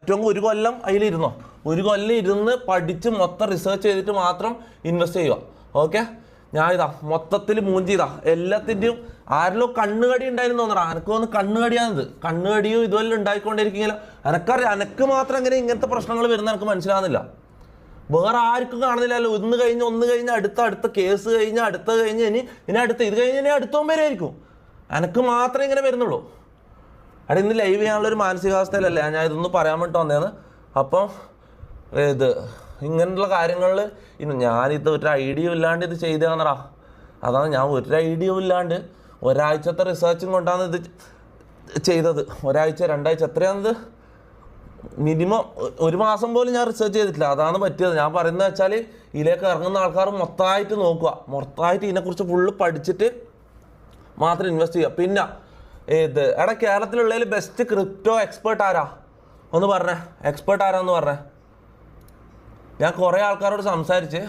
ഏറ്റവും ഒരു കൊല്ലം അതിലിരുന്നോ, ഒരു കൊല്ലം ഇരുന്ന് പഠിച്ച് മൊത്തം റിസർച്ച് ചെയ്തിട്ട് മാത്രം ഇൻവെസ്റ്റ് ചെയ്യുക. ഓക്കെ, ഞാൻ ഇതാ മൊത്തത്തിൽ മൂഞ്ചി ഇതാ എല്ലാത്തിൻ്റെയും ആരെല്ലോ കണ്ണുകടി ഉണ്ടായിരുന്നു തോന്നണം. എനക്ക് തോന്നുന്നു കണ്ണുകടിയാണിത്. കണ്ണുകടിയും ഇതുവെല്ലാം ഉണ്ടായിക്കൊണ്ടിരിക്കുകയില്ല. എനക്കറിയാം, എനക്ക് മാത്രം എങ്ങനെ ഇങ്ങനത്തെ പ്രശ്നങ്ങൾ വരുന്ന എനിക്ക് മനസ്സിലാകുന്നില്ല. വേറെ ആർക്കും കാണുന്നില്ലല്ലോ. ഒന്ന് കഴിഞ്ഞ് അടുത്ത കേസ് കഴിഞ്ഞ് അടുത്ത കഴിഞ്ഞ് ഇനി അടുത്ത ഇത് കഴിഞ്ഞ് ഇനി അടുത്തവും വരെയായിരിക്കും. എനക്ക് മാത്രമേ ഇങ്ങനെ വരുന്നുള്ളൂ. അവിടെ ഇന്ന് ലൈവ് ചെയ്യാനുള്ളൊരു മാനസികാവസ്ഥയിലല്ല ഞാൻ ഇതൊന്നും പറയാൻ വേണ്ടി വന്നേന്ന്. അപ്പം ഇത് ഇങ്ങനെയുള്ള കാര്യങ്ങളിൽ ഞാനിത് ഒരു ഐഡിയ ഇല്ലാണ്ട് ഇത് ചെയ്തതാണെടാ. അതാണ് ഞാൻ ഒരു ഐഡിയ ഇല്ലാണ്ട് ഒരാഴ്ചത്തെ റിസർച്ചും കൊണ്ടാണ് ഇത് ചെയ്തത്. ഒരാഴ്ച 2 ആഴ്ച എത്രയാണിത്, മിനിമം 1 മാസം പോലും ഞാൻ റിസർച്ച് ചെയ്തിട്ടില്ല. അതാണ് പറ്റിയത്. ഞാൻ പറയുന്നത് വെച്ചാൽ ഇതിലേക്ക് ഇറങ്ങുന്ന ആൾക്കാർ മൊത്തമായിട്ട് നോക്കുക, മൊത്തമായിട്ട് ഇതിനെക്കുറിച്ച് ഫുള്ള് പഠിച്ചിട്ട് മാത്രം ഇൻവെസ്റ്റ് ചെയ്യുക. പിന്നെ എടാ കേരളത്തിലുള്ളതിൽ ബെസ്റ്റ് ക്രിപ്റ്റോ എക്സ്പേർട്ട് ആരാ ഒന്ന് പറഞ്ഞേ, എക്സ്പേർട്ട് ആരാന്ന് പറഞ്ഞേ. ഞാൻ കുറേ ആൾക്കാരോട് സംസാരിച്ച്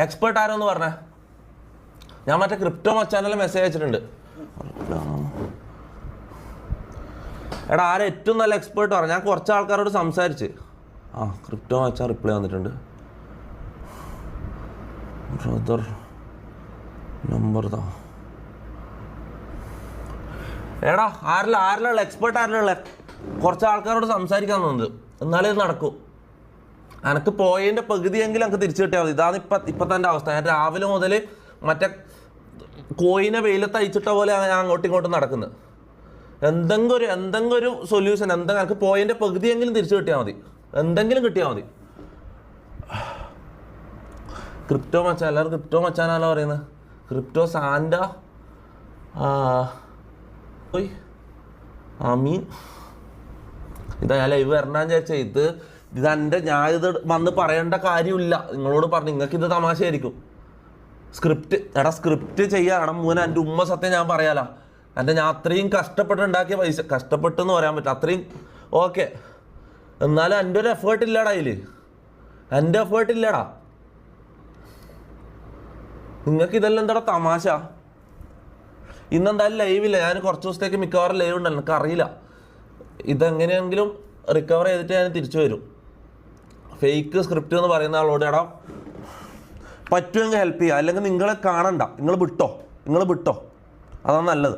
എക്സ്പേർട്ട് ആരാന്ന് പറഞ്ഞേ. ഞാൻ മറ്റേ ക്രിപ്റ്റോ മച്ചാനെല്ലാം മെസ്സേജ് അയച്ചിട്ടുണ്ട്. എടാ ആരെ ഏറ്റവും നല്ല എക്സ്പേർട്ട് പറ. ഞാൻ കുറച്ച് ആൾക്കാരോട് സംസാരിച്ച് ക്രിപ്റ്റോ മച്ചാൻ റിപ്ലൈ വന്നിട്ടുണ്ട്. ബ്രദർ നമ്പർ താ. എടാ ആരിലുള്ള എക്സ്പേർട്ട് ആരിലുള്ള കുറച്ച് ആൾക്കാരോട് സംസാരിക്കാൻ തോന്നുന്നത്, എന്നാലേ ഇത് നടക്കും. എനിക്ക് പോയതിൻ്റെ പകുതിയെങ്കിലും എനിക്ക് തിരിച്ചു കിട്ടിയാൽ മതി. ഇതാണ് ഇപ്പോഴത്തെ എൻ്റെ അവസ്ഥ. ഞാൻ രാവിലെ മുതൽ മറ്റേ കോയിനെ വെയിലത്ത് അയച്ചിട്ട പോലെ ഞാൻ അങ്ങോട്ടും ഇങ്ങോട്ടും നടക്കുന്നത്. എന്തെങ്കിലും ഒരു സൊല്യൂഷൻ, എനിക്ക് പോയതിൻ്റെ പകുതിയെങ്കിലും തിരിച്ചു കിട്ടിയാൽ മതി, എന്തെങ്കിലും കിട്ടിയാൽ മതി. ക്രിപ്റ്റോ മച്ചാൻ, എല്ലാവരും ക്രിപ്റ്റോ മച്ചാനാണല്ലോ പറയുന്നത്. ക്രിപ്റ്റോ സാൻഡ മീൻ ഇതാ ഞാൻ ലൈവ് വരണ്ടാന്ന് വിചാരിച്ചാൽ ഇതെൻ്റെ ഞാൻ ഇത് വന്ന് പറയേണ്ട കാര്യമില്ല. നിങ്ങളോട് പറഞ്ഞു, നിങ്ങൾക്കിത് തമാശയായിരിക്കും. സ്ക്രിപ്റ്റ് ചെയ്യാം. എൻ്റെ ഉമ്മ സത്യം ഞാൻ പറയാലോ. ഞാൻ അത്രയും കഷ്ടപ്പെട്ടുണ്ടാക്കിയ പൈസ, കഷ്ടപ്പെട്ടെന്ന് പറയാൻ പറ്റും അത്രയും. ഓക്കെ, എന്നാലും എൻ്റെ ഒരു എഫേർട്ട് ഇല്ലടാ അതിൽ. എൻ്റെ എഫേർട്ട് ഇല്ലടാ. നിങ്ങൾക്ക് ഇതെല്ലാം എന്താടാ തമാശ? ഇന്നെന്തായാലും ലൈവില്ല. ഞാൻ കുറച്ച് ദിവസത്തേക്ക് മിക്കവാറും ലൈവ് ഉണ്ടല്ലോ. എനിക്കറിയില്ല, ഇതെങ്ങനെയെങ്കിലും റിക്കവർ ചെയ്തിട്ട് ഞാൻ തിരിച്ചു വരും. ഫേക്ക് സ്ക്രിപ്റ്റ് എന്ന് പറയുന്ന ആളോട് എടാ പറ്റുമെങ്കിൽ ഹെൽപ്പ് ചെയ്യുക, അല്ലെങ്കിൽ നിങ്ങളെ കാണണ്ട, നിങ്ങൾ വിട്ടോ, അതാണ് നല്ലത്.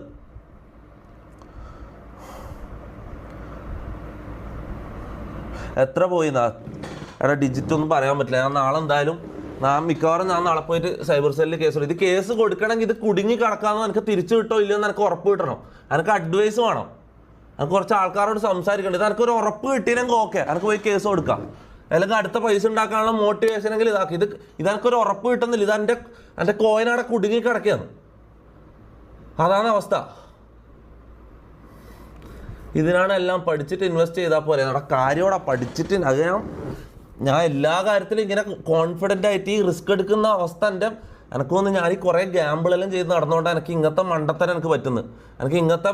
എത്ര പോയിന്നാ എടാ ഡിജിറ്റ് ഒന്നും പറയാൻ പറ്റില്ല. ഞാൻ നാളെ എന്തായാലും മിക്കവാറും ഞാൻ നാളെ പോയിട്ട് സൈബർ സെല്ലിൽ കേസ് കൊടുക്കും. ഇത് കേസ് കൊടുക്കണമെങ്കിൽ ഇത് കുടുങ്ങി കിടക്കാമെന്ന് എനിക്ക് തിരിച്ചു കിട്ടോ ഇല്ലയോ എന്ന് എനിക്ക് ഉറപ്പ് കിട്ടണം. എനിക്ക് അഡ്വൈസ് വേണം. എനിക്ക് കുറച്ച് ആൾക്കാരോട് സംസാരിക്കണം. ഇത് എനിക്കൊരു ഉറപ്പ് കിട്ടിയെങ്കിൽ ഓക്കെ, എനിക്ക് പോയി കേസ് കൊടുക്കാം. അല്ലെങ്കിൽ അടുത്ത പൈസ ഉണ്ടാക്കാനുള്ള മോട്ടിവേഷനെങ്കിൽ ഇതാക്കി. ഇതെനിക്കൊരു ഉറപ്പ് കിട്ടുന്നില്ല. എൻ്റെ കോയിനവിടെ കുടുങ്ങി കിടക്കുകയാണ്. അതാണ് അവസ്ഥ. ഇതിനാണ് എല്ലാം പഠിച്ചിട്ട് ഇൻവെസ്റ്റ് ചെയ്താൽ പോലെ. നമ്മുടെ കാര്യമോടെ പഠിച്ചിട്ട് അത് ഞാൻ എല്ലാ കാര്യത്തിലും ഇങ്ങനെ കോൺഫിഡൻ്റ് ആയിട്ട് ഈ റിസ്ക് എടുക്കുന്ന അവസ്ഥ എനിക്ക് തോന്നുന്നു. ഞാൻ ഈ കുറേ ഗ്യാമ്പിളെല്ലാം ചെയ്ത് നടന്നുകൊണ്ട് എനിക്ക് ഇങ്ങനത്തെ മണ്ടത്തരം എനിക്ക് പറ്റുന്നത്. എനിക്ക് ഇങ്ങനത്തെ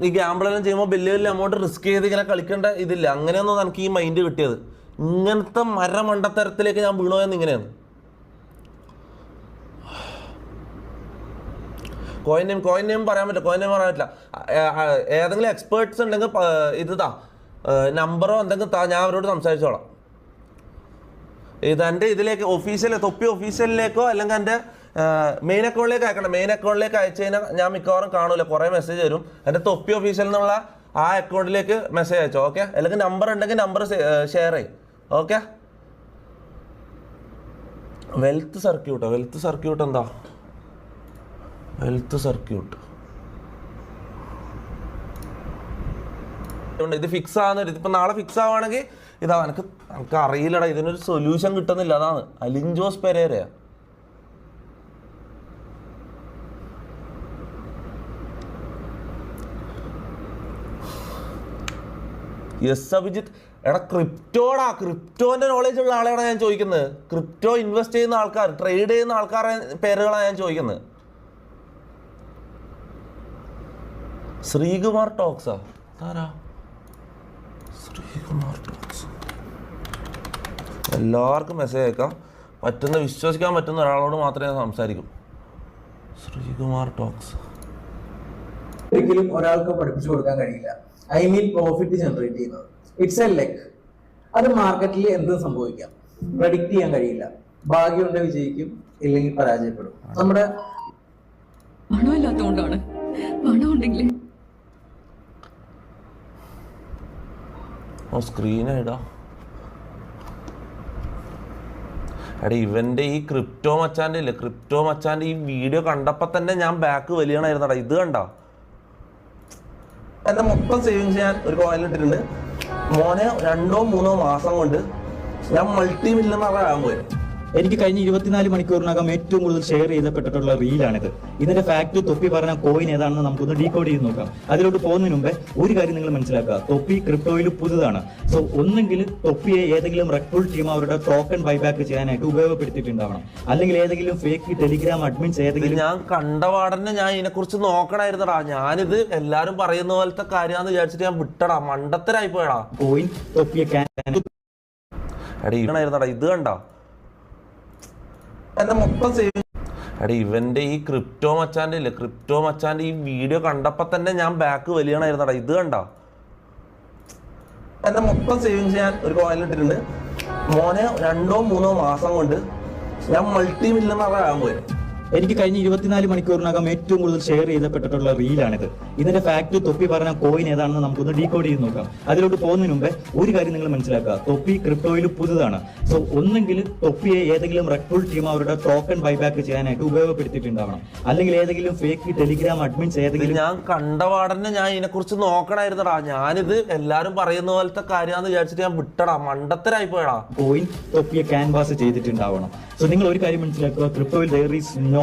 ഈ ഗ്യാമ്പിളെല്ലാം ചെയ്യുമ്പോൾ വലിയ എമൗണ്ട് റിസ്ക് ചെയ്ത് ഇങ്ങനെ കളിക്കേണ്ട ഇതില്ല. അങ്ങനെയൊന്നും എനിക്ക് ഈ മൈൻഡ് കിട്ടിയത്. ഇങ്ങനത്തെ മണ്ടത്തരത്തിലേക്ക് ഞാൻ വീണോയെന്ന് ഇങ്ങനെയാണ്. കോയിൻ നെയിം പറയാൻ പറ്റില്ല. ഏതെങ്കിലും എക്സ്പേർട്സ് ഉണ്ടെങ്കിൽ ഇതാ നമ്പറോ എന്തെങ്കിലും ഞാൻ അവരോട് സംസാരിച്ചോളാം. എൻ്റെ ഇതിലേക്ക് തൊപ്പി ഒഫീഷ്യലിലേക്കോ അല്ലെങ്കിൽ എൻ്റെ മെയിൻ അക്കൗണ്ടിലേക്ക് അയക്കണം. മെയിൻ അക്കൗണ്ടിലേക്ക് അയച്ചു കഴിഞ്ഞാൽ ഞാൻ മിക്കവാറും കാണൂല, കുറേ മെസ്സേജ് വരും. എൻ്റെ തൊപ്പി ഒഫീഷ്യൽ എന്നുള്ള ആ അക്കൗണ്ടിലേക്ക് മെസ്സേജ് അയച്ചോ. ഓക്കെ, അല്ലെങ്കിൽ നമ്പർ ഉണ്ടെങ്കിൽ നമ്പർ ഷെയർ ചെയ്യും. ഓക്കെ, വെൽത്ത് സർക്യൂട്ട് എന്താ? വെൽത്ത് സർക്യൂട്ട് ഇത് ഫിക്സ് ആവുന്ന ഇതിപ്പോൾ നാളെ ഫിക്സ് ആവുകയാണെങ്കിൽ ഇതാ എനിക്ക് അറിയില്ലടാ, ഇതിനൊരു സൊല്യൂഷൻ കിട്ടുന്നില്ല. അതാണ് അലിൻജോസ് പെരേരയാ. യെസ് അഭിജിത്ത്. എടാ ക്രിപ്റ്റോന്റെ നോളേജ് ഉള്ള ആളെയാണ് ഞാൻ ചോദിക്കുന്നത്. ക്രിപ്റ്റോ ഇൻവെസ്റ്റ് ചെയ്യുന്ന ആൾക്കാർ, ട്രേഡ് ചെയ്യുന്ന ആൾക്കാരെ പേരുകളാണ് ഞാൻ ചോദിക്കുന്നത്. ശ്രീകുമാർ ടോക്സാ? ആരാ ശ്രീകുമാർ ടോക്സ്? എല്ലാവർക്കും മെസ്സേജ് അയക്കാം. വിശ്വസിക്കാൻ പറ്റുന്ന ഒരാളോട് മാത്രമേ ഞാൻ സംസാരിക്കൂ. ശ്രീകുമാർ ടോക്സ് ഒരിക്കലും ഒരാൾക്ക് പഠിപ്പിച്ചു കൊടുക്കാൻ കഴിയില്ല. ഐ മീൻ പ്രോഫിറ്റ് ജനറേറ്റ് ചെയ്യുന്നത്. It's a luck. അത് മാർക്കറ്റിൽ എന്തും സംഭവിക്കാം, പ്രഡിക്റ്റ് ചെയ്യാൻ കഴിയില്ല. ഭാഗ്യമുണ്ട് വിജയിക്കും, ഇല്ലെങ്കിൽ പരാജയപ്പെടും. നമ്മുടെ പണമില്ലാത്തതുകൊണ്ടാണ്. പണം ഉണ്ടെങ്കിൽ സ്ക്രീനായിടാ. എടാ ഇവന്റെ ഈ ക്രിപ്റ്റോ മച്ചാൻ്റെ ഇല്ലേ, ക്രിപ്റ്റോ മച്ചാൻ്റെ ഈ വീഡിയോ കണ്ടപ്പോൾ തന്നെ ഞാൻ ബാക്ക് വലിയണായിരുന്നടാ. ഇത് കണ്ട എൻ്റെ മൊത്തം സേവിങ്സ് ഞാൻ ഒരു കോയിനിൽ ഇട്ടിട്ടുണ്ട് മോനെ. 2-3 മാസം കൊണ്ട് ഞാൻ മൾട്ടി മില്യണർ ആകാൻ പോയി. എനിക്ക് കഴിഞ്ഞ 24 മണിക്കൂറിനകം ഏറ്റവും കൂടുതൽ ഷെയർ ചെയ്യപ്പെട്ടിട്ടുള്ള റീലാണിത്. ഇതിന്റെ ഫാക്ട് തൊപ്പി പറഞ്ഞ കോയിൻ ഏതാണെന്ന് നമുക്കൊന്ന് ഡീകോഡ് ചെയ്ത് നോക്കാം. അതിലോട്ട് പോകുന്നതിന് മുമ്പേ ഒരു കാര്യം നിങ്ങൾ മനസ്സിലാക്കുക, തൊപ്പി ക്രിപ്റ്റോയിൽ പുതുതാണ്. സോ ഒന്നെങ്കിൽ തൊപ്പിയെ ഏതെങ്കിലും റെക്ടൂൾ ടീം അവരുടെ ടോക്കൺ ബൈബാക്ക് ചെയ്യാനായിട്ട് ഉപയോഗപ്പെടുത്തിയിട്ടുണ്ടാവണം, അല്ലെങ്കിൽ ഏതെങ്കിലും ഫേക്ക് ടെലിഗ്രാം അഡ്മിൻസ് ഏതെങ്കിലും. ഞാൻ കണ്ടപാടന്നെ ഞാൻ ഇതിനെക്കുറിച്ച് നോക്കണായിരുന്നടാ. ഞാനിത് എല്ലാരും പറയുന്ന പോലത്തെ കാര്യമാണെന്ന് വിചാരിച്ചിട്ട് ഞാൻ വിട്ടടാ, മണ്ടത്തരായി പോയടാ. കോയിൻ തൊപ്പിയെ എടാ ഇത് കണ്ട എന്റെ മൊത്തം സേവിങ്. എടാ ഇവന്റെ ഈ ക്രിപ്റ്റോ മച്ചാൻ്റെ ഇല്ലേ, ക്രിപ്റ്റോ മച്ചാൻ്റെ ഈ വീഡിയോ കണ്ടപ്പോൾ തന്നെ ഞാൻ ബാക്ക് വലിയണായിരുന്നടാ. ഇത് കണ്ട എന്റെ മൊത്തം സേവിങ്സ് ഞാൻ ഒരു കോയിനിൽ ഇട്ടിട്ടുണ്ട് മോനെ. 2-3 മാസം കൊണ്ട് ഞാൻ മൾട്ടി മില്യണർ ആകാൻ പോയി. എനിക്ക് കഴിഞ്ഞ 24 മണിക്കൂറിനകം ഏറ്റവും കൂടുതൽ ഷെയർ ചെയ്യപ്പെട്ടിട്ടുള്ള റീലാണിത്. ഇതിന്റെ ഫാക്ട് തൊപ്പി പറഞ്ഞ കോയിൻ ഏതാണെന്ന് നമുക്കൊന്ന് ഡീകോഡ് ചെയ്ത് നോക്കാം. അതിലോട്ട് പോകുന്നതിന് മുമ്പേ ഒരു കാര്യം നിങ്ങൾ മനസ്സിലാക്കുക, തൊപ്പി ക്രിപ്റ്റോയിൽ പുതുതാണ്. സോ ഒന്നെങ്കിൽ തൊപ്പിയെ ഏതെങ്കിലും റെക്ടൂൾ ടീം അവരുടെ ടോക്കൺ ബൈബാക്ക് ചെയ്യാനായിട്ട് ഉപയോഗപ്പെടുത്തിയിട്ടുണ്ടാവണം, അല്ലെങ്കിൽ ഏതെങ്കിലും ഫേക്ക് ടെലിഗ്രാം അഡ്മിൻസ് ഏതെങ്കിലും. ഞാൻ കണ്ടപാടന്നെ ഞാൻ ഇതിനെക്കുറിച്ച് നോക്കണായിരുന്നടാ. ഞാനിത് എല്ലാരും പറയുന്ന പോലത്തെ കാര്യമാണെന്ന് വിചാരിച്ചിട്ട് ഞാൻ വിട്ടടാ, മണ്ടത്തരായി പോയടാ. കോയിൻ തൊപ്പിയെ ക്യാൻവാസ് ചെയ്തിട്ടുണ്ടാവണം. സോ നിങ്ങൾ ഒരു കാര്യം മനസ്സിലാക്കുക, ക്രിപ്റ്റോയിൽ there is no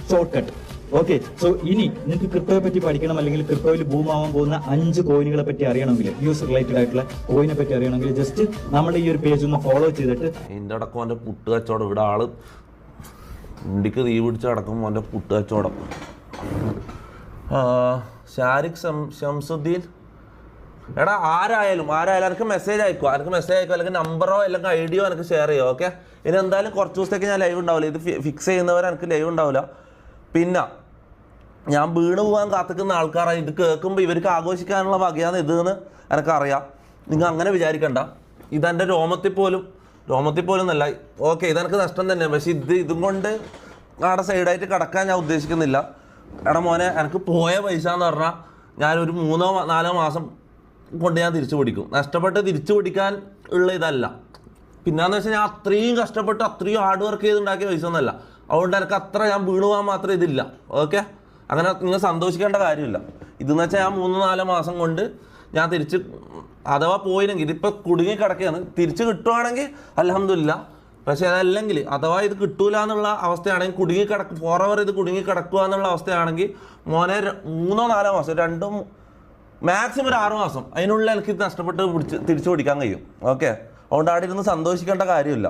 shortcut. Okay, so ഇനി നിങ്ങൾക്ക് ക്രിപ്റ്റോയെ പറ്റി പഠിക്കണം, അല്ലെങ്കിൽ ക്രിപ്റ്റോയിൽ ബൂം ആവാൻ പോകുന്ന 5 കോയിനുകളെ പറ്റി അറിയണമെങ്കിൽ, യൂസ് റിലേറ്റഡ് ആയിട്ടുള്ള കോയിനെ പറ്റി അറിയണമെങ്കിൽ ജസ്റ്റ് നമ്മുടെ ഈ ഒരു പേജ് ഒന്ന് ഫോളോ ചെയ്തിട്ട്. എൻ്റെ അടക്കം എൻ്റെ പുട്ട് കച്ചവടം, ഇവിടെ ആള് ഇന്ത്യക്ക് തീ പിടിച്ച് അടക്കും എൻ്റെ പുട്ട് കച്ചവടം. ഷാരിഖ് ഷംസുദ്ദീൻ, എടാ ആരായാലും എനിക്ക് മെസ്സേജ് അയക്കുക, അല്ലെങ്കിൽ നമ്പറോ അല്ലെങ്കിൽ ഐഡിയോ എനിക്ക് ഷെയർ ചെയ്യുക. ഓക്കെ, ഇനി എന്തായാലും കുറച്ച് ദിവസത്തേക്ക് ഞാൻ ലൈവ് ഉണ്ടാവില്ല. ഇത് ഫിക്സ് ചെയ്യുന്നവർ എനിക്ക് ലൈവ് ഉണ്ടാവില്ല. പിന്നെ ഞാൻ വീണ് പോകാൻ കാത്തിക്കുന്ന ആൾക്കാരാണ്. ഇത് കേൾക്കുമ്പോൾ ഇവർക്ക് ആഘോഷിക്കാനുള്ള വകയാണ് ഇതെന്ന് എനിക്കറിയാം. നിങ്ങൾ അങ്ങനെ വിചാരിക്കണ്ട. ഇതെൻ്റെ രോമത്തിൽ പോലും നല്ല. ഓക്കെ, ഇതെനിക്ക് നഷ്ടം തന്നെയാണ്. പക്ഷേ ഇതും കൊണ്ട് അവിടെ സൈഡായിട്ട് കിടക്കാൻ ഞാൻ ഉദ്ദേശിക്കുന്നില്ല. എടാ മോനെ, എനിക്ക് പോയ പൈസ എന്ന് പറഞ്ഞാൽ ഞാനൊരു 3-4 മാസം കൊണ്ട് ഞാൻ തിരിച്ചു പിടിക്കും. നഷ്ടപ്പെട്ട് തിരിച്ചു പിടിക്കാൻ ഉള്ള ഇതല്ല. പിന്നെന്ന് വെച്ചാൽ ഞാൻ അത്രയും കഷ്ടപ്പെട്ട് അത്രയും ഹാർഡ് വർക്ക് ചെയ്തുണ്ടാക്കിയ പൈസ ഒന്നുമല്ല. അതുകൊണ്ട് എനിക്ക് അത്ര ഞാൻ വീണു പോകാൻ മാത്രം ഇതില്ല. ഓക്കെ, അങ്ങനെ നിങ്ങൾ സന്തോഷിക്കേണ്ട കാര്യമില്ല. ഇതെന്ന് വെച്ചാൽ ഞാൻ 3-4 മാസം കൊണ്ട് ഞാൻ തിരിച്ച്, അഥവാ പോയില്ലെങ്കിൽ ഇതിപ്പോൾ കുടുങ്ങി കിടക്കുകയാണ്. തിരിച്ച് കിട്ടുവാണെങ്കിൽ അൽഹംദുലില്ലാ. പക്ഷേ അതല്ലെങ്കിൽ അഥവാ ഇത് കിട്ടൂല എന്നുള്ള അവസ്ഥയാണെങ്കിൽ ഫോറവർ ഇത് കുടുങ്ങി കിടക്കുക എന്നുള്ള അവസ്ഥയാണെങ്കിൽ മോനെ 3-4 മാസം, മാക്സിമം ഒരു 6 മാസം അതിനുള്ളിൽ എനിക്ക് ഇത് നഷ്ടപ്പെട്ട് തിരിച്ചു പിടിക്കാൻ കഴിയും. ഓക്കെ, അതുകൊണ്ട് അവിടെ ഇരുന്ന് സന്തോഷിക്കേണ്ട കാര്യമില്ല.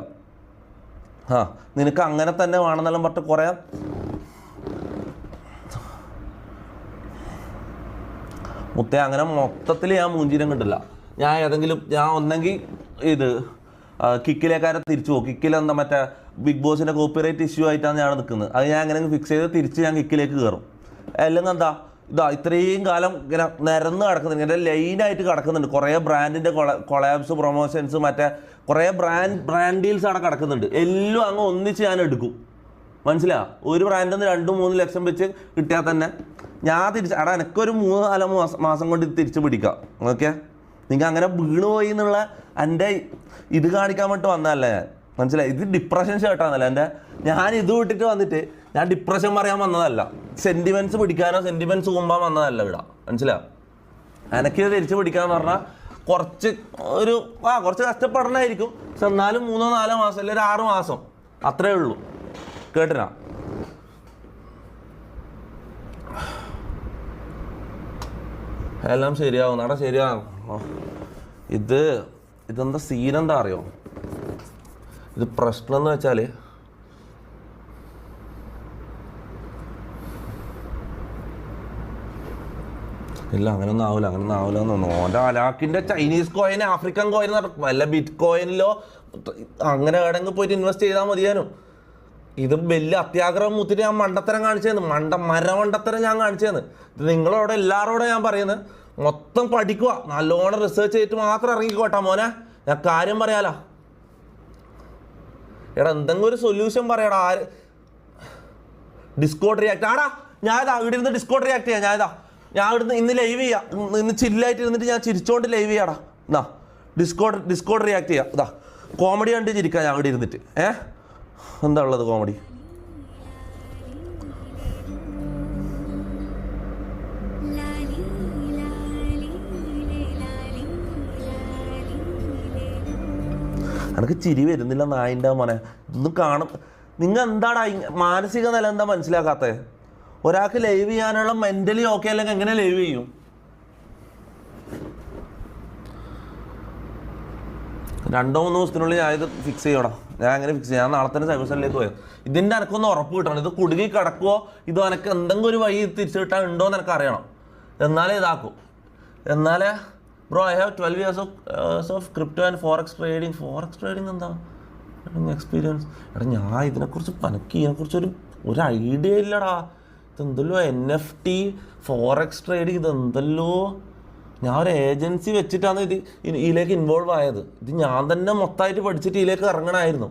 നിനക്ക് അങ്ങനെ തന്നെ വേണമെന്നെല്ലാം പറഞ്ഞിട്ട് കുറേ മുത്തേ അങ്ങനെ മൊത്തത്തിൽ ഞാൻ മൂഞ്ചീരം കിട്ടില്ല. ഞാൻ ഒന്നെങ്കിൽ ഇത് കിക്കിലേക്കാരെ തിരിച്ചു പോകും. കിക്കിലെന്താ മറ്റേ ബിഗ് ബോസിൻ്റെ കോപ്പിറൈറ്റ് ഇഷ്യൂ ആയിട്ടാണ് ഞാൻ നിൽക്കുന്നത്. അത് ഞാൻ അങ്ങനെ ഫിക്സ് ചെയ്ത് തിരിച്ച് ഞാൻ കിക്കിലേക്ക് കയറും. അല്ലെങ്കിൽ എന്താ ഇത്രയും കാലം ഇങ്ങനെ നിരന്ന് കിടക്കുന്നുണ്ട്, ഇങ്ങനെ ലൈനായിട്ട് കിടക്കുന്നുണ്ട്. കുറേ ബ്രാൻഡിൻ്റെ കൊളാബ്സ്, പ്രൊമോഷൻസ്, മറ്റേ കുറേ ബ്രാൻഡ് ഡീൽസ് അവിടെ കിടക്കുന്നുണ്ട്. എല്ലാം അങ്ങ് ഒന്നിച്ച് ഞാൻ എടുക്കും. മനസ്സിലാ, ഒരു ബ്രാൻഡിൽ നിന്ന് 2-3 ലക്ഷം വെച്ച് കിട്ടിയാൽ തന്നെ ഞാൻ എനിക്കൊരു 3-4 മാസം കൊണ്ട് തിരിച്ചു പിടിക്കാം. ഓക്കെ, നിങ്ങൾ അങ്ങനെ വീണുപോയി എന്നുള്ള എൻ്റെ ഇത് കാണിക്കാൻ വേണ്ടി വന്നതല്ല ഞാൻ. മനസ്സിലായി, ഇത് ഡിപ്രഷൻ ഷർട്ടാണല്ലോ ഞാൻ ഇത് വിട്ടിട്ട് വന്നിട്ട് ഞാൻ ഡിപ്രഷൻ പറയാൻ വന്നതല്ല, സെൻറ്റിമെൻറ്റ്സ് പിടിക്കാനോ സെൻറ്റിമെൻറ്റ്സ് കുമ്പാൻ വന്നതല്ല ഇവിടെ. മനസ്സിലാവും, എനിക്കിത് തിരിച്ചു പിടിക്കാന്ന് പറഞ്ഞാൽ കുറച്ച് കഷ്ടപ്പെടണമായിരിക്കും. പക്ഷെ എന്നാലും 3-4 മാസം അല്ലെങ്കിൽ 6 മാസം അത്രേ ഉള്ളൂ. കേട്ടിനാ, എല്ലാം ശരിയാവും, ശരിയാവും. ഇതെന്താ സീനെന്താ അറിയോ? ഇത് പ്രശ്നം എന്ന് വെച്ചാൽ ഇല്ല, അങ്ങനെയൊന്നും ആവില്ല എന്ന് തോന്നുന്നു. ഓൻ്റെ അലാക്കിൻ്റെ ചൈനീസ് കോയിൻ, ആഫ്രിക്കൻ കോയിൻ വല്ല ബിറ്റ് കോയിനിലോ അങ്ങനെ എവിടെയെങ്കിലും പോയിട്ട് ഇൻവെസ്റ്റ് ചെയ്താൽ മതിയാനും. ഇത് വലിയ അത്യാഗ്രഹം മുത്തിട്ട് ഞാൻ മണ്ടത്തരം കാണിച്ചതെന്ന്, മരമണ്ടത്തരം ഞാൻ കാണിച്ചതെന്ന്. ഇത് നിങ്ങളോട് എല്ലാവരോടും ഞാൻ പറയുന്നത്, മൊത്തം പഠിക്കുക, നല്ലോണം റിസർച്ച് ചെയ്തിട്ട് മാത്രം ഇറങ്ങിക്കോട്ടെ മോനെ. ഞാൻ കാര്യം പറയാലോ. എടാ എന്തെങ്കിലും ഒരു സൊല്യൂഷൻ പറയടാ. ഡിസ്കോഡ് റിയാക്ട് ആടാ. ഞാനിതാ ഇവിടെ ഇരുന്ന് ഡിസ്കോഡ് റിയാക്ട് ചെയ്യാം. ഞാൻ ഇവിടുന്ന് ഇന്ന് ലൈവ് ചെയ്യാം. ഇന്ന് ചില്ലായിട്ട് ഇരുന്നിട്ട് ഞാൻ ചിരിച്ചോണ്ട് ലൈവ് ചെയ്യാടാ. എന്നാ ഡിസ്കോഡ് റിയാക്ട് ചെയ്യാം. ഇതാ കോമഡി കണ്ട് ചിരിക്കാം ഞാൻ ഇവിടെ ഇരുന്നിട്ട്. എന്താ ഉള്ളത് കോമഡി? എനിക്ക് ചിരി വരുന്നില്ല നായിൻ്റെ മോനെ. ഇതൊന്നും കാണും. നിങ്ങൾ എന്താടാ മാനസിക നില എന്താ മനസ്സിലാക്കാത്തത്? ഒരാൾക്ക് ലൈവ് ചെയ്യാനുള്ള മെൻ്റലി ഓക്കെ അല്ലെങ്കിൽ എങ്ങനെ ലൈവ് ചെയ്യും? രണ്ടോ മൂന്നോ ദിവസത്തിനുള്ളിൽ ഞാൻ ഇത് ഫിക്സ് ചെയ്യണം. ഞാൻ അങ്ങനെ ഫിക്സ് ചെയ്യാം. ഞാൻ നാളെ തന്നെ സൈബർ സെല്ലിലേക്ക് പോയത്. ഇതിൻ്റെ എനിക്കൊന്ന് ഉറപ്പ് കിട്ടണം. ഇത് കുടുങ്ങി കിടക്കുമോ, ഇതോ എനിക്ക് എന്തെങ്കിലും ഒരു വഴി തിരിച്ചു കിട്ടാൻ ഉണ്ടോ എന്ന് എനിക്ക് അറിയണം. എന്നാലേ ഇതാക്കും. എന്നാലേ bro I have 12 years of crypto and forex trading. Forex trading എന്താ എക്സ്പീരിയൻസ്? എടാ ഞാൻ ഇതിനെക്കുറിച്ച് ഇതിനെക്കുറിച്ചൊരു ഐഡിയ ഇല്ലടാ. ഇതെന്തല്ലോ NFT ഫോറക്സ് ട്രേഡിങ്, ഇതെന്തല്ലോ. ഞാൻ ഒരു ഏജൻസി വെച്ചിട്ടാണ് ഇതിലേക്ക് ഇൻവോൾവ് ആയത്. ഇത് ഞാൻ തന്നെ മൊത്തമായിട്ട് പഠിച്ചിട്ട് ഇതിലേക്ക് ഇറങ്ങണമായിരുന്നു.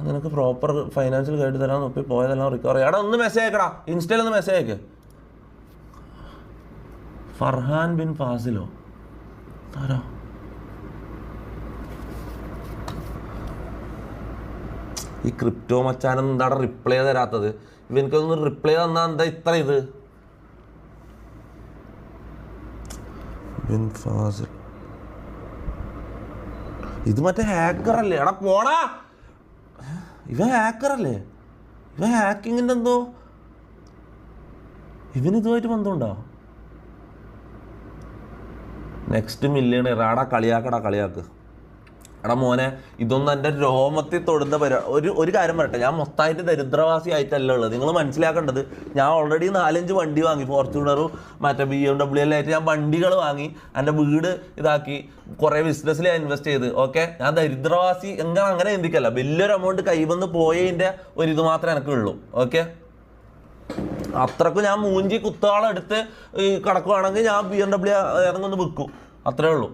നിനക്ക് പ്രോപ്പർ ഫൈനാൻഷ്യൽ ഗൈഡ് തരാൻ നോക്കി പോയതെല്ലാം റിക്കവർ ചെയ്യാം. എടാ ഒന്ന് മെസ്സേജ് അയക്കടാ, ഇൻസ്റ്റയിലൊന്ന് മെസ്സേജ് അയക്ക്. ഫർഹാൻ ബിൻ ഫാസിലോ ആരാ? ഈ ക്രിപ്റ്റോ മച്ചാനൊന്നും എന്താണ് റിപ്ലൈ തരാത്തത്? ഇവനക്കൊന്നും റിപ്ലൈ തന്നാൽ എന്താ ഇത്ര ഇത്? ബിൻ ഫാസിൽ ഇത് മറ്റേ ഹാക്കറല്ലേ? എടാ പോടാ, ഇവൻ ഹാക്കറല്ലേ? ഇവൻ ഹാക്കിങ്ങിൻ്റെ എന്തോ ഇവനിതുമായിട്ട് ബന്ധമുണ്ടോ? Next millionaire. ആടാ കളിയാക്ക്. എടാ മോനെ, ഇതൊന്നും എൻ്റെ രോമത്തിൽ തൊടുന്ന ഒരു കാര്യം പറയട്ടെ. ഞാൻ മൊത്തമായിട്ട് ദരിദ്രവാസി ആയിട്ടല്ല ഉള്ളത്. നിങ്ങൾ മനസ്സിലാക്കേണ്ടത്, ഞാൻ ഓൾറെഡി 4-5 വണ്ടി വാങ്ങി. ഫോർച്യൂണറും മറ്റേ BMW എല്ലാം ആയിട്ട് ഞാൻ വണ്ടികൾ വാങ്ങി. എൻ്റെ വീട് ഇതാക്കി. കുറേ ബിസിനസ്സിൽ ഞാൻ ഇൻവെസ്റ്റ് ചെയ്ത്. ഓക്കെ, ഞാൻ ദരിദ്രവാസി അങ്ങനെ ചിന്തിക്കല്ല. വലിയൊരു എമൗണ്ട് കൈവന്ന് പോയതിൻ്റെ ഇത് മാത്രമേ എനിക്കുള്ളൂ. ഓക്കെ, അത്രക്കും ഞാൻ മൂഞ്ചി കുത്താളം എടുത്ത് കിടക്കുവാണെങ്കിൽ ഞാൻ BMW ഏതെങ്കിലും വിൽക്കും. അത്രേ ഉള്ളൂ.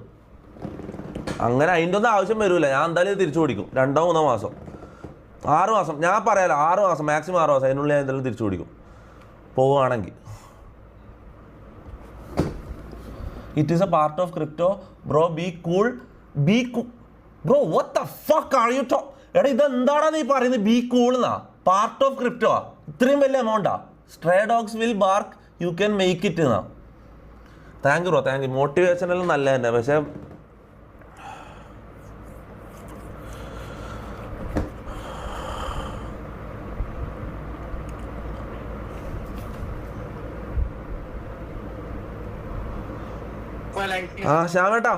അങ്ങനെ അതിൻ്റെ ഒന്നും ആവശ്യം വരില്ല. ഞാൻ എന്തായാലും തിരിച്ചു പിടിക്കും. 2-3 മാസം, 6 മാസം. ഞാൻ പറയാലോ 6 മാസം, മാക്സിമം 6 മാസം. അതിനുള്ളിൽ ഞാൻ എന്തായാലും തിരിച്ചു പിടിക്കും പോവുകയാണെങ്കിൽ. It is a part of crypto bro. Be cool bro. What the fuck are you to? എടാ ഇതെന്താടാ നീ പറയുന്നത്? ബി കൂൾ എന്നാ പാർട്ട് ഓഫ് ക്രിപ്റ്റോ? ഇത്രയും വലിയ എമൗണ്ടാ? Stray dogs will bark, you can make it എന്നാ. Thank you bro, thank you. മോട്ടിവേഷനെല്ലാം നല്ല തന്നെ. പക്ഷേ ശ്യാമേട്ടാ,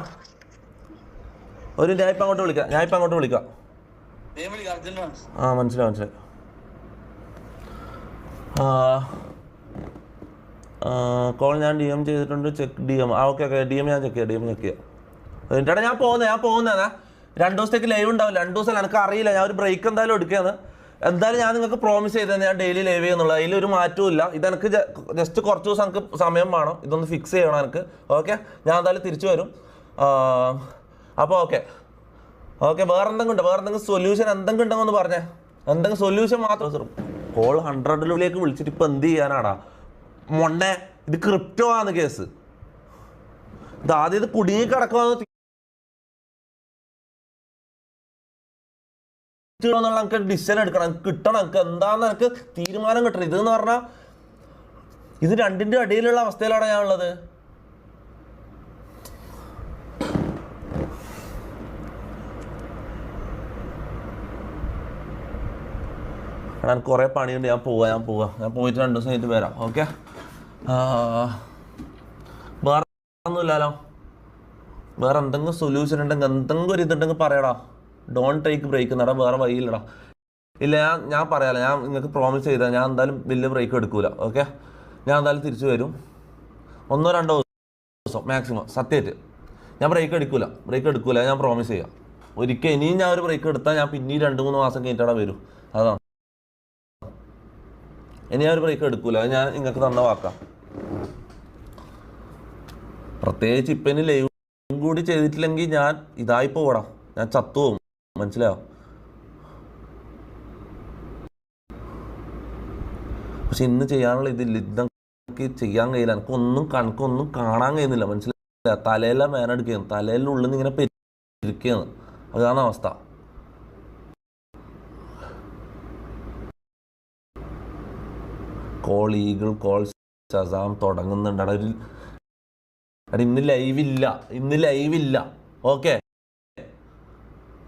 ഞാൻ ഇപ്പം അങ്ങോട്ട് വിളിക്കാം. മനസ്സിലായി. കോൾ ഞാൻ DM ചെയ്തിട്ടുണ്ട്. Check DM. ഓക്കെ DM ഞാൻ ചെക്ക് ചെയ്യാം. എന്നിട്ടാണ് ഞാൻ പോകുന്നതാ. 2 ദിവസത്തേക്ക് ലൈവ് ഉണ്ടാവില്ല. 2 ദിവസം എനിക്ക് അറിയില്ല. ഞാൻ ഒരു ബ്രേക്ക് എന്തായാലും എടുക്കുകയാണ്. എന്തായാലും ഞാൻ നിങ്ങൾക്ക് പ്രോമിസ് ചെയ്തത് ഞാൻ ഡെയിലി ലൈവ് ചെയ്യുന്നുള്ളത്. അതിലൊരു മാറ്റവും ഇല്ല. ഇതെനിക്ക് ജസ്റ്റ് കുറച്ച് ദിവസം എനിക്ക് സമയം വേണം. ഇതൊന്ന് ഫിക്സ് ചെയ്യണം എനിക്ക്. ഓക്കെ, ഞാൻ എന്തായാലും തിരിച്ചു വരും. അപ്പോൾ ഓക്കെ. വേറെ എന്തെങ്കിലും സൊല്യൂഷൻ എന്തെങ്കിലും ഉണ്ടെന്ന് പറഞ്ഞേ. എന്തെങ്കിലും സൊല്യൂഷൻ മാത്രം. കോൾ 100ലേക്ക് വിളിച്ചിട്ട് ഇപ്പം എന്ത് ചെയ്യാനാടാ മൊണ്ണെ? ഇത് ക്രിപ്റ്റോ ആണ് കേസ്. ഇത് ആദ്യം ഇത് കുടുങ്ങി കിടക്കുമെന്ന് എനിക്ക് ഡിസിഷൻ എടുക്കണം. എനിക്ക് കിട്ടണം. എനിക്ക് എന്താണെന്ന് എനിക്ക് തീരുമാനം കിട്ടണം. ഇതെന്ന് പറഞ്ഞാൽ ഇത് രണ്ടിൻ്റെ ഇടയിലുള്ള അവസ്ഥയിലാണ് ഞാൻ ഉള്ളത്. എനിക്ക് കുറേ പണിയുണ്ട്. ഞാൻ പോവാം. ഞാൻ പോയിട്ട് 2 ദിവസം കഴിഞ്ഞിട്ട് വരാം. ഓക്കെ, വേറെ ഒന്നുമില്ലല്ലോ. വേറെ എന്തെങ്കിലും സൊല്യൂഷൻ ഉണ്ടെങ്കിൽ എന്തെങ്കിലും ഒരു ഇതുണ്ടെങ്കിൽ പറയടാ. ഡോണ്ട് ടേക്ക് ബ്രേക്ക് എന്നടാ. വേറെ വഴിയില്ലടാ. ഇല്ല, ഞാൻ പറയാലോ. ഞാൻ നിങ്ങൾക്ക് പ്രോമിസ് ചെയ്താൽ ഞാൻ എന്തായാലും വലിയ ബ്രേക്ക് എടുക്കൂല. ഓക്കെ, ഞാൻ എന്തായാലും തിരിച്ചു വരും. 1-2 ദിവസം മാക്സിമം. സത്യമായിട്ട് ഞാൻ ബ്രേക്ക് എടുക്കൂല. ഞാൻ പ്രോമിസ് ചെയ്യാം. ഒരിക്കൽ ഇനിയും ഞാൻ ഒരു ബ്രേക്ക് എടുത്താൽ ഞാൻ പിന്നീട് 2-3 മാസം കഴിഞ്ഞിട്ടാണ് വരും. അതാണ്. ഇനി ഞാൻ ഒരു ബ്രേക്ക് എടുക്കൂല. ഞാൻ നിങ്ങൾക്ക് തന്ന വാക്കാം. പ്രത്യേകിച്ച് ഇപ്പം ഇനി ലൈവ് കൂടി ചെയ്തിട്ടില്ലെങ്കിൽ ഞാൻ ഇതായി പോകടാ, ഞാൻ ചത്തുപോകും, മനസ്സിലായോ? പക്ഷെ ഇന്ന് ചെയ്യാനുള്ള ഇതില്ല, ഇതൊക്കെ ചെയ്യാൻ കഴിയില്ല. എനിക്കൊന്നും കാണാൻ കഴിയുന്നില്ല, മനസ്സിലായോ? തലയെല്ലാം വേനെടുക്കുകയാണ്, തലയിലുള്ളിൽ നിന്ന് ഇങ്ങനെ പെരിക്കുകയാണ്. അതാണ് അവസ്ഥ. കോൾ ഈഗിൾ, കോൾ ഷസാം തുടങ്ങുന്നുണ്ട്. ഇന്ന് ലൈവില്ല. ഓക്കെ,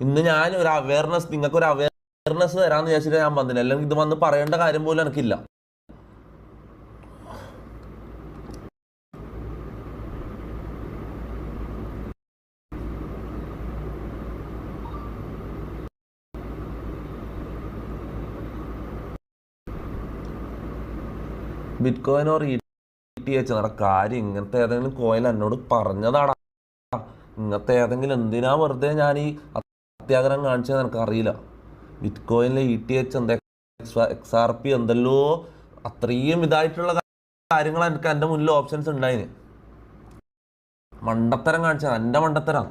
ഇന്ന് ഞാൻ ഒരു അവയർനെസ്, നിങ്ങൾക്ക് ഒരു അവയർനെസ് തരാമെന്ന് വിചാരിച്ചിട്ട് ഞാൻ വന്നില്ല. അല്ലെങ്കിൽ ഇത് വന്ന് പറയേണ്ട കാര്യം പോലും എനിക്കില്ല. ബിറ്റ് കോയിൻ ഓർ ETH നട കാര്യം ഇങ്ങനത്തെ ഏതെങ്കിലും കോയിൻ എന്നോട് പറഞ്ഞതാടാ. ഇങ്ങനത്തെ ഏതെങ്കിലും എന്തിനാ വെറുതെ ഞാൻ ഈ അത്യാഗ്രഹം കാണിച്ചത് എനിക്കറിയില്ല. ബിറ്റ് കോയിനിലെ ETH എന്താ, XRP എന്തല്ലോ അത്രയും ഇതായിട്ടുള്ള കാര്യങ്ങൾ എനിക്ക് എൻ്റെ മുന്നിൽ ഓപ്ഷൻസ് ഉണ്ടായിന്. മണ്ടത്തരം കാണിച്ചത് എൻ്റെ മണ്ടത്തരം.